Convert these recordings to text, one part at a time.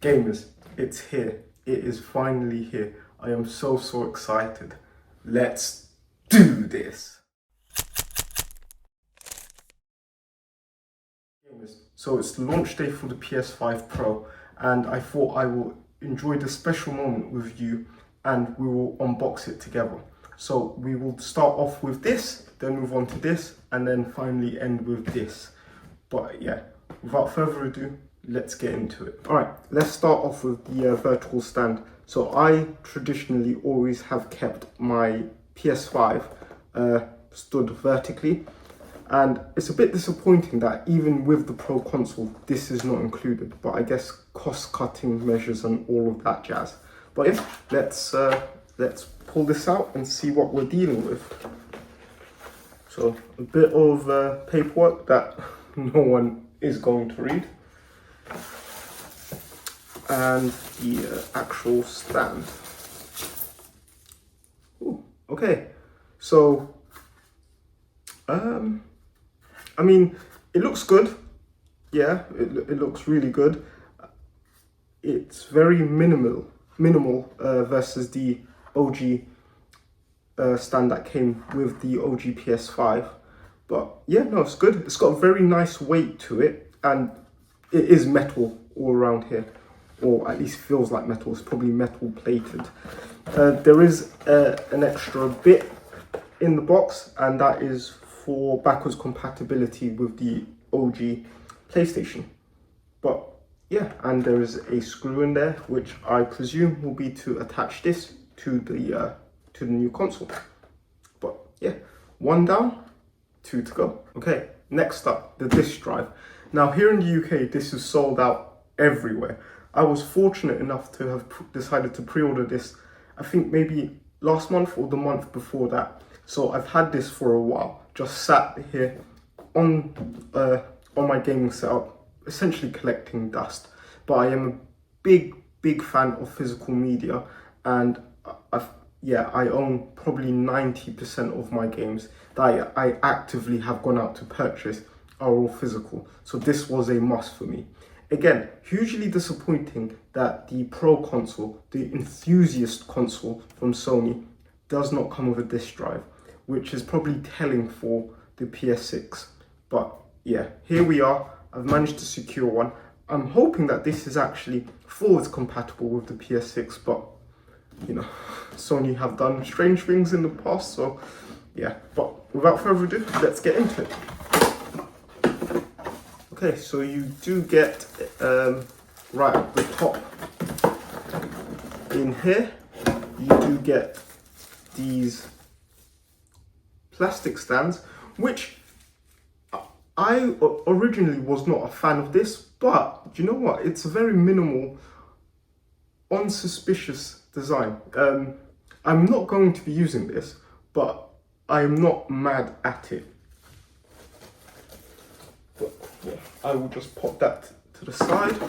Gamers, it's here. It is finally here. I am so excited. Let's do this. Gamers, so it's the launch day for the PS5 Pro, and I thought I will enjoy this special moment with you and we will unbox it together. So we will start off with this, then move on to this, and then finally end with this. But yeah, without further ado, let's get into it. All right, let's start off with the vertical stand. So I traditionally always have kept my PS5 stood vertically, and it's a bit disappointing that even with the Pro console, this is not included, but I guess cost-cutting measures and all of that jazz. But yeah, let's pull this out and see what we're dealing with. So a bit of paperwork that no one is going to read, and the actual stand. Ooh, okay, so I mean, it looks good. Yeah, it looks really good. It's very minimal versus the OG stand that came with the OG PS5. But yeah, no, it's good. It's got a very nice weight to it, and it is metal all around here, or at least feels like metal. It's probably metal plated. There is an extra bit in the box, and that is for backwards compatibility with the OG PlayStation. But yeah, and there is a screw in there, which I presume will be to attach this to the new console. But yeah, one down, two to go. Okay, next up, the disc drive. Now here in the UK, this is sold out everywhere. I was fortunate enough to have decided to pre-order this, I think maybe last month or the month before that. So I've had this for a while, just sat here on my gaming setup, essentially collecting dust. But I am a big fan of physical media, and I own probably 90% of my games that I actively have gone out to purchase are all physical. So this was a must for me. Again, hugely disappointing that the Pro console, the enthusiast console from Sony, does not come with a disc drive, which is probably telling for the PS6. But yeah, here we are. I've managed to secure one. I'm hoping that this is actually forwards compatible with the PS6, but you know, Sony have done strange things in the past, so yeah. But without further ado, let's get into it. Okay, so you do get right at the top in here, you do get these plastic stands, which I originally was not a fan of this, but you know what? It's a very minimal, unsuspicious design. I'm not going to be using this, but I'm not mad at it. But yeah, I will just pop that to the side.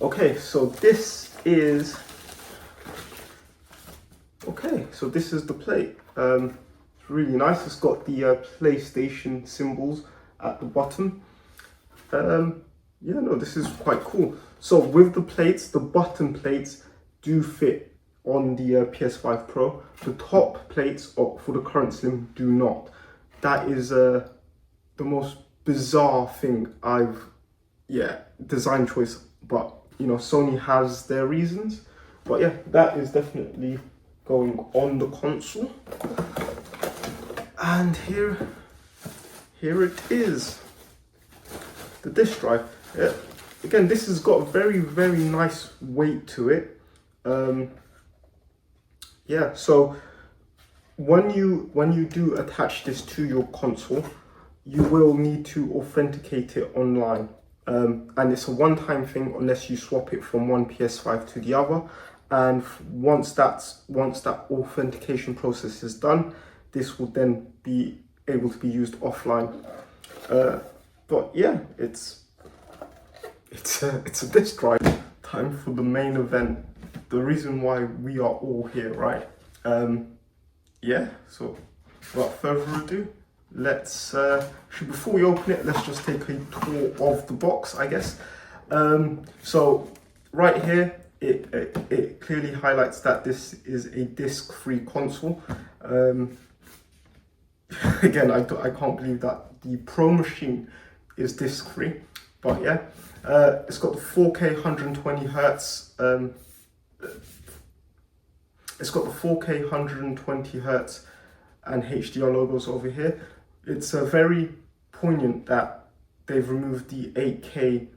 Okay, so this is the plate. It's really nice. It's got the PlayStation symbols at the bottom. Yeah, no, this is quite cool. So with the plates, the button plates do fit on the PS5 Pro. The top plates for the current Slim do not. That is the most bizarre thing design choice, but you know, Sony has their reasons. But yeah, that is definitely going on the console. And here it is, the disc drive. Yeah. Again, this has got a very nice weight to it. Yeah, so when you do attach this to your console, you will need to authenticate it online. And it's a one-time thing unless you swap it from one PS5 to the other. And once that authentication process is done, this will then be able to be used offline. But yeah, it's a disc drive. Time for the main event, the reason why we are all here, right? Yeah, so without further ado, let's before we open it, let's just take a tour of the box, I guess. So right here, it clearly highlights that this is a disc-free console. Again, I can't believe that the Pro machine is disc-free, but yeah, it's got the 4K 120 hertz. It's got the 4K 120 hertz and HDR logos over here. It's very poignant that they've removed the 8K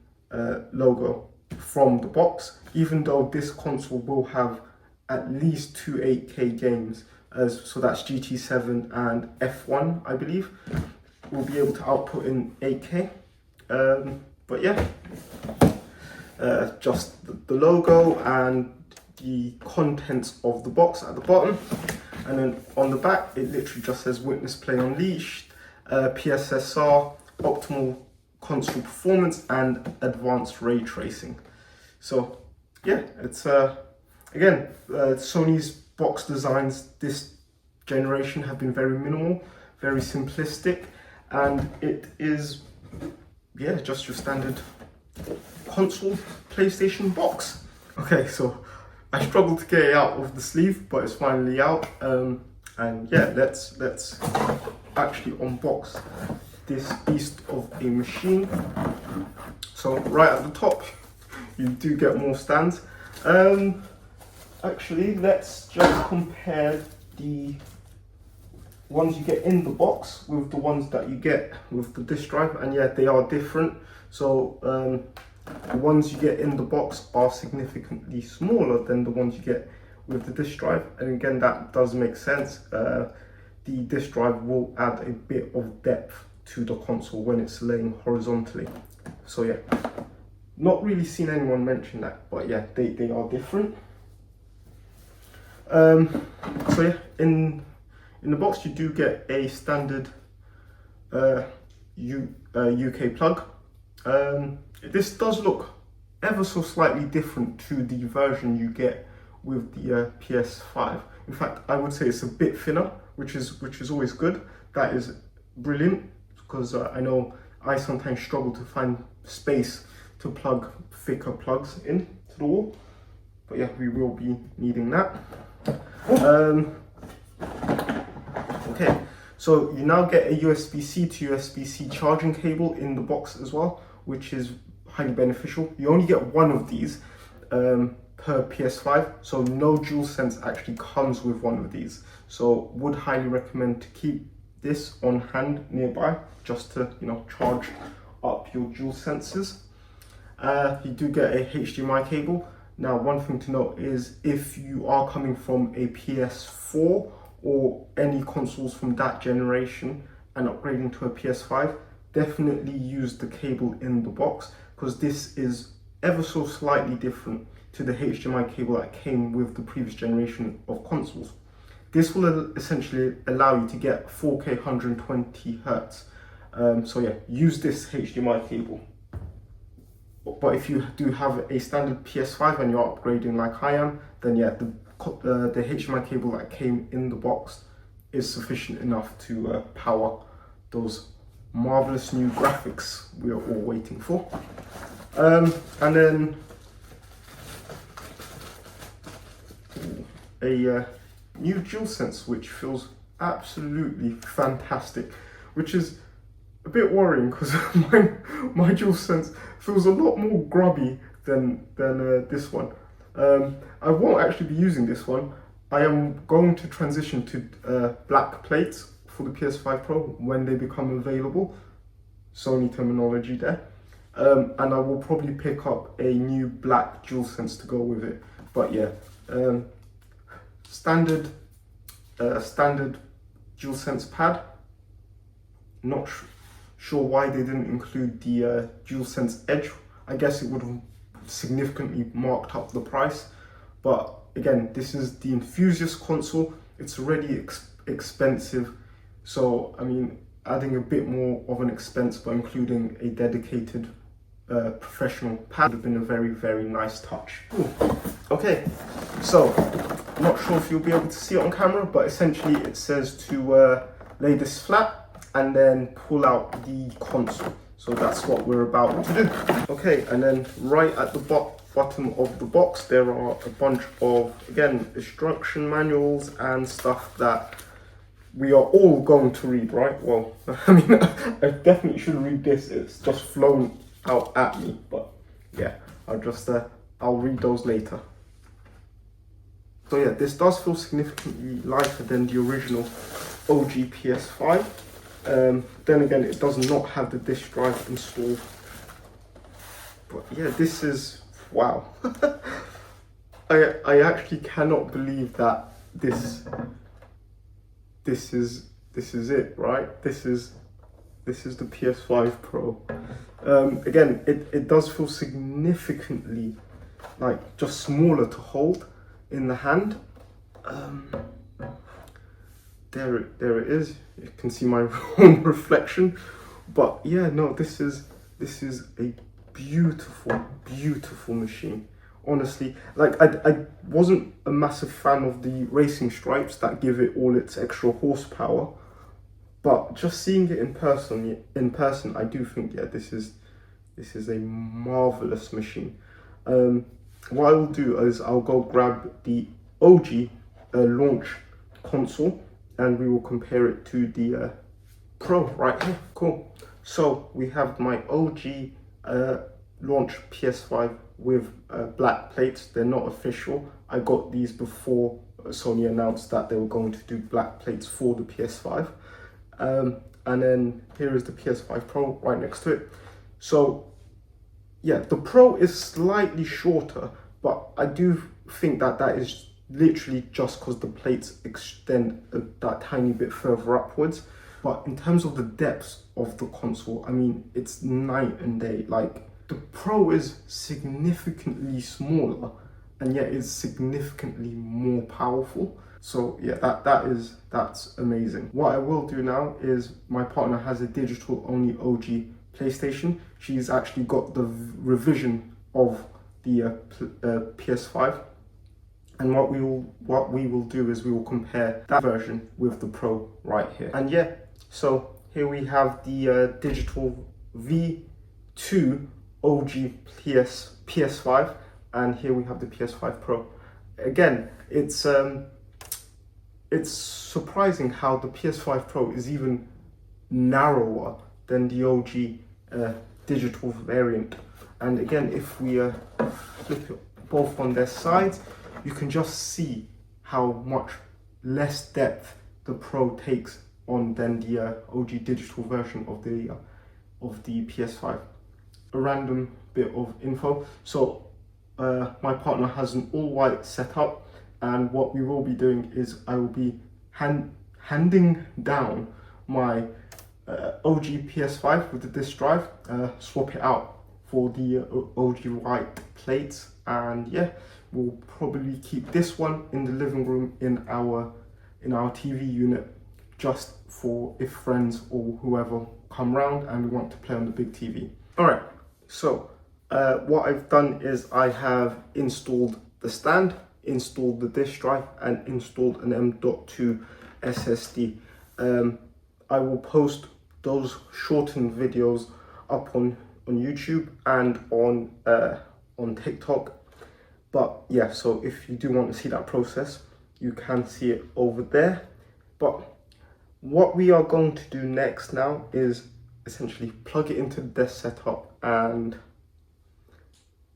logo from the box, even though this console will have at least 2 8K games, so that's GT7 and F1, I believe, will be able to output in 8K. But yeah, just the logo and the contents of the box at the bottom, and then on the back it literally just says Witness Play Unleashed, PSSR, optimal console performance and advanced ray tracing. So yeah, it's again, Sony's box designs this generation have been very minimal, very simplistic, and it is, yeah, just your standard console PlayStation box. Okay, so I struggled to get it out of the sleeve, but it's finally out. And yeah, let's actually unbox this beast of a machine. So right at the top, you do get more stands. Actually, let's just compare the ones you get in the box with the ones that you get with the disc drive, and yeah, they are different. So the ones you get in the box are significantly smaller than the ones you get with the disc drive, and again, that does make sense. The disc drive will add a bit of depth to the console when it's laying horizontally. So yeah, not really seen anyone mention that, but yeah, they are different. So yeah, in the box you do get a standard UK plug. This does look ever so slightly different to the version you get with the PS5. In fact, I would say it's a bit thinner, which is always good. That is brilliant, because I know I sometimes struggle to find space to plug thicker plugs in to the wall. But yeah, we will be needing that. Okay, so you now get a USB-C to USB-C charging cable in the box as well, which is highly beneficial. You only get one of these per PS5, so no DualSense actually comes with one of these. So would highly recommend to keep this on hand nearby, just to, you know, charge up your DualSenses. You do get a HDMI cable. Now, one thing to note is if you are coming from a PS4 or any consoles from that generation and upgrading to a PS5, definitely use the cable in the box, because this is ever so slightly different to the HDMI cable that came with the previous generation of consoles. This will essentially allow you to get 4K 120 hertz. So yeah, use this HDMI cable. But if you do have a standard PS5 and you're upgrading like I am, then yeah, the HDMI cable that came in the box is sufficient enough to power those marvelous new graphics we are all waiting for. And then a new DualSense, which feels absolutely fantastic, which is a bit worrying because my DualSense feels a lot more grubby than this one. I won't actually be using this one. I am going to transition to black plates for the PS5 Pro when they become available. Sony terminology there. And I will probably pick up a new black DualSense to go with it. But yeah, standard DualSense pad. Not sure why they didn't include the DualSense Edge. I guess it would have significantly marked up the price. But again, this is the enthusiast console. It's already expensive. So, I mean, adding a bit more of an expense by including a dedicated professional pad would have been a very, very nice touch. Ooh. Okay, so not sure if you'll be able to see it on camera, but essentially it says to lay this flat and then pull out the console. So that's what we're about to do. Okay, and then right at the bottom of the box, there are a bunch of, again, instruction manuals and stuff that we are all going to read, right? Well, I mean, I definitely should read this. It's just flown out at me, but yeah, I'll read those later. So yeah, this does feel significantly lighter than the original OG PS5. Then again, it does not have the disk drive installed. But yeah, this is, wow. I actually cannot believe that this is it, right? This is the PS5 Pro. Again, it does feel significantly like just smaller to hold in the hand. There it is. You can see my own reflection. But yeah, no, this is a beautiful machine. Honestly, like I wasn't a massive fan of the racing stripes that give it all its extra horsepower, but just seeing it in person, I do think, yeah, this is a marvelous machine. What I will do is I'll go grab the OG launch console, and we will compare it to the Pro right here. Cool. So we have my OG launch PS5 with black plates. They're not official. I got these before Sony announced that they were going to do black plates for the PS5. And then here is the PS5 Pro right next to it. So yeah, the Pro is slightly shorter, but I do think that is literally just because the plates extend that tiny bit further upwards. But in terms of the depths of the console, I mean, it's night and day. Like, the Pro is significantly smaller, and yet it's significantly more powerful. So yeah, that's amazing. What I will do now is, my partner has a digital only OG PlayStation. She's actually got the revision of the PS5. And what we will do is we will compare that version with the Pro right here. And yeah, so here we have the digital V2 OG PS5, and here we have the PS5 Pro. Again, it's surprising how the PS5 Pro is even narrower than the OG digital variant. And again, if we flip it both on their sides, you can just see how much less depth the Pro takes on than the OG digital version of the PS5. A random bit of info. So my partner has an all-white setup, and what we will be doing is I will be handing down my OG PS5 with the disc drive, swap it out for the OG white plates, and yeah, we'll probably keep this one in the living room in our TV unit, just for if friends or whoever come round and we want to play on the big TV. All right, so what I've done is I have installed the stand, installed the disk drive, and installed an M.2 SSD. I will post those shortened videos up on YouTube and on TikTok. But yeah, so if you do want to see that process, you can see it over there. But what we are going to do next now is essentially plug it into the desk setup and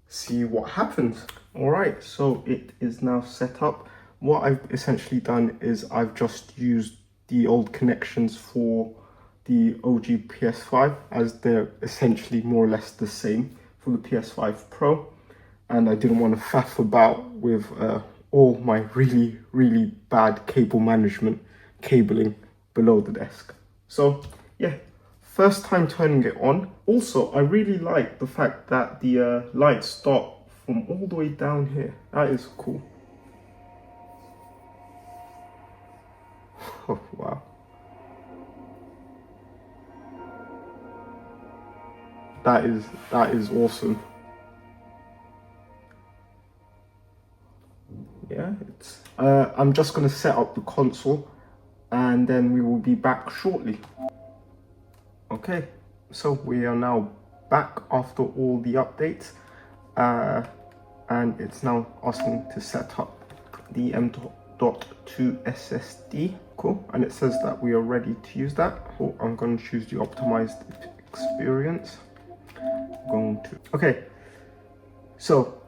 see what happens. All right, so it is now set up. What I've essentially done is I've just used the old connections for the OG PS5, as they're essentially more or less the same for the PS5 Pro. And I didn't want to faff about with all my really bad cable management cabling below the desk. So yeah, first time turning it on. Also, I really like the fact that the lights start from all the way down here. That is cool. Oh wow. That is awesome. Yeah, it's I'm just gonna set up the console, and then we will be back shortly. Okay, so we are now back after all the updates, and it's now asking to set up the M.2 SSD. Cool, and it says that we are ready to use that. Cool, I'm going to choose the optimized experience. Okay, so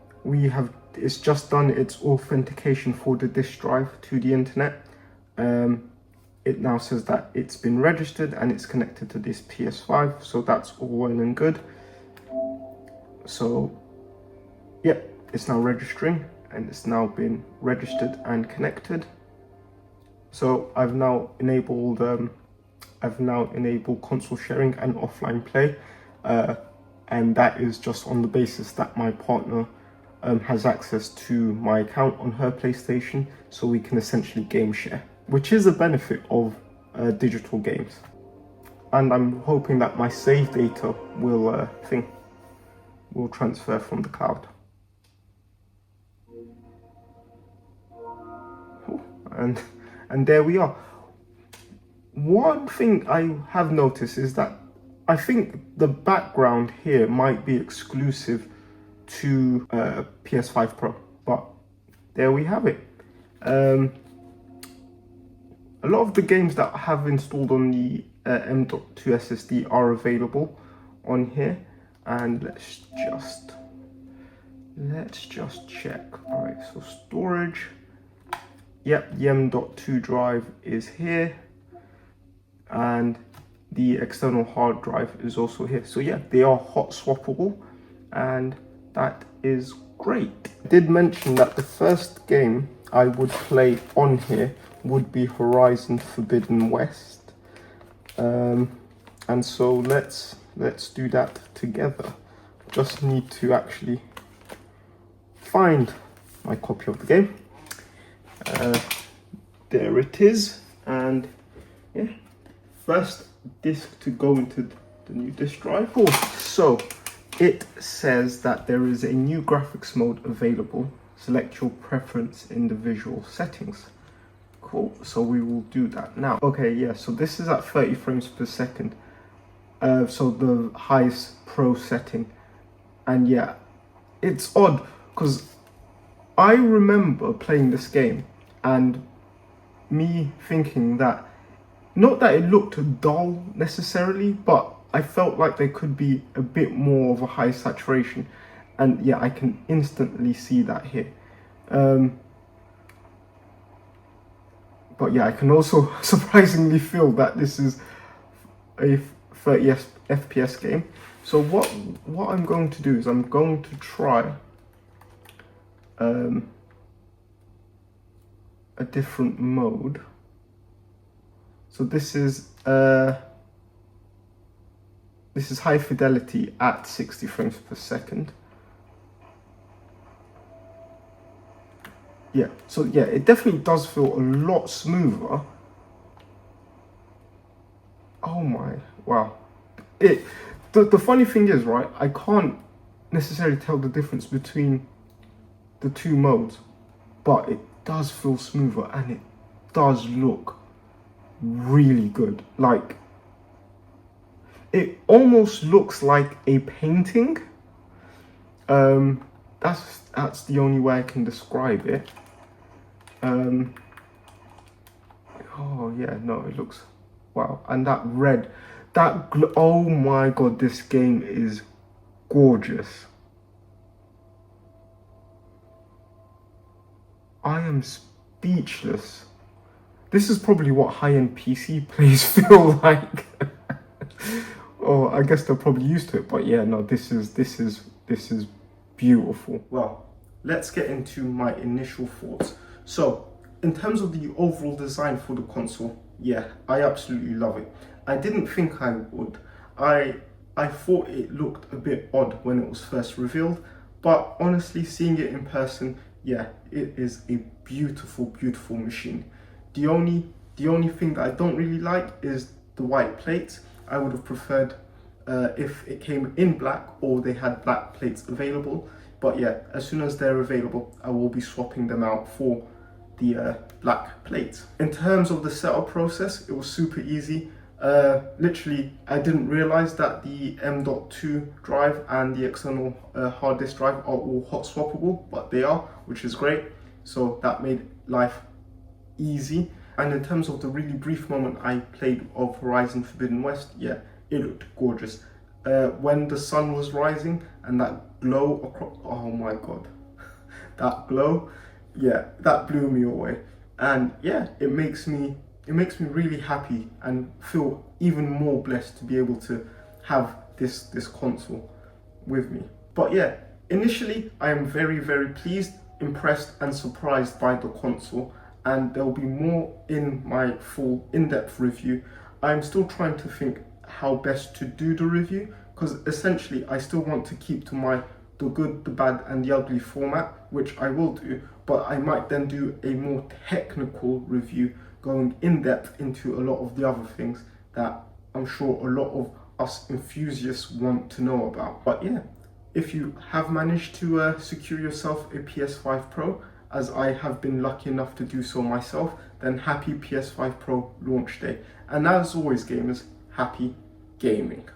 it's just done its authentication for the disk drive to the internet. It now says that it's been registered and it's connected to this PS5, so that's all well and good. So yeah, it's now registering and it's now been registered and connected. So I've now enabled console sharing and offline play, and that is just on the basis that my partner has access to my account on her PlayStation, so we can essentially game share, which is a benefit of digital games. And I'm hoping that my save data will transfer from the cloud. And there we are. One thing I have noticed is that I think the background here might be exclusive to PS5 Pro, but there we have it. A lot of the games that I have installed on the M.2 SSD are available on here, and let's just check. All right, so storage. Yep, the M.2 drive is here, and the external hard drive is also here. So yeah, they are hot swappable, and that is great. I did mention that the first game I would play on here would be Horizon Forbidden West, and so let's do that together. Just need to actually find my copy of the game. There it is, and yeah, first disk to go into the new disk drive. Cool. So it says that there is a new graphics mode available. Select your preference in the visual settings. Cool, so we will do that now. Okay, yeah, so this is at 30 frames per second, so the highest pro setting. And yeah, it's odd because I remember playing this game and me thinking that, not that it looked dull necessarily, but I felt like there could be a bit more of a high saturation. And yeah, I can instantly see that here. But yeah, I can also surprisingly feel that this is a 30 FPS game. So what I'm going to do is I'm going to try a different mode. So this is high fidelity at 60 frames per second. Yeah, so yeah, it definitely does feel a lot smoother. Oh my, wow. The funny thing is, right, I can't necessarily tell the difference between the two modes, but it does feel smoother and it does look really good. Like, it almost looks like a painting. That's the only way I can describe it. Oh yeah, no, it looks, wow. And that red, oh my god, this game is gorgeous. I am speechless. This is probably what high-end PC players feel like. Oh, I guess they're probably used to it, but yeah, no, this is beautiful. Well, let's get into my initial thoughts. So, in terms of the overall design for the console, yeah, I absolutely love it. I didn't think I would. I thought it looked a bit odd when it was first revealed, but honestly, seeing it in person, yeah, it is a beautiful, beautiful machine. The only thing that I don't really like is the white plates. I would have preferred if it came in black or they had black plates available. But yeah, as soon as they're available, I will be swapping them out for the black plates. In terms of the setup process, it was super easy. Literally, I didn't realize that the M.2 drive and the external hard disk drive are all hot swappable, but they are, which is great. So that made life easy. And in terms of the really brief moment I played of Horizon Forbidden West, yeah, it looked gorgeous. When the sun was rising and that glow across, oh my god, that glow, yeah, that blew me away. And yeah, it makes me really happy and feel even more blessed to be able to have this console with me. But yeah, initially I am very, very pleased, impressed and surprised by the console, and there'll be more in my full in-depth review. I'm still trying to think how best to do the review, because essentially I still want to keep to the good, the bad and the ugly format, which I will do, but I might then do a more technical review going in depth into a lot of the other things that I'm sure a lot of us enthusiasts want to know about. But yeah, if you have managed to secure yourself a PS5 Pro, as I have been lucky enough to do so myself, then happy PS5 Pro launch day. And as always gamers, happy gaming.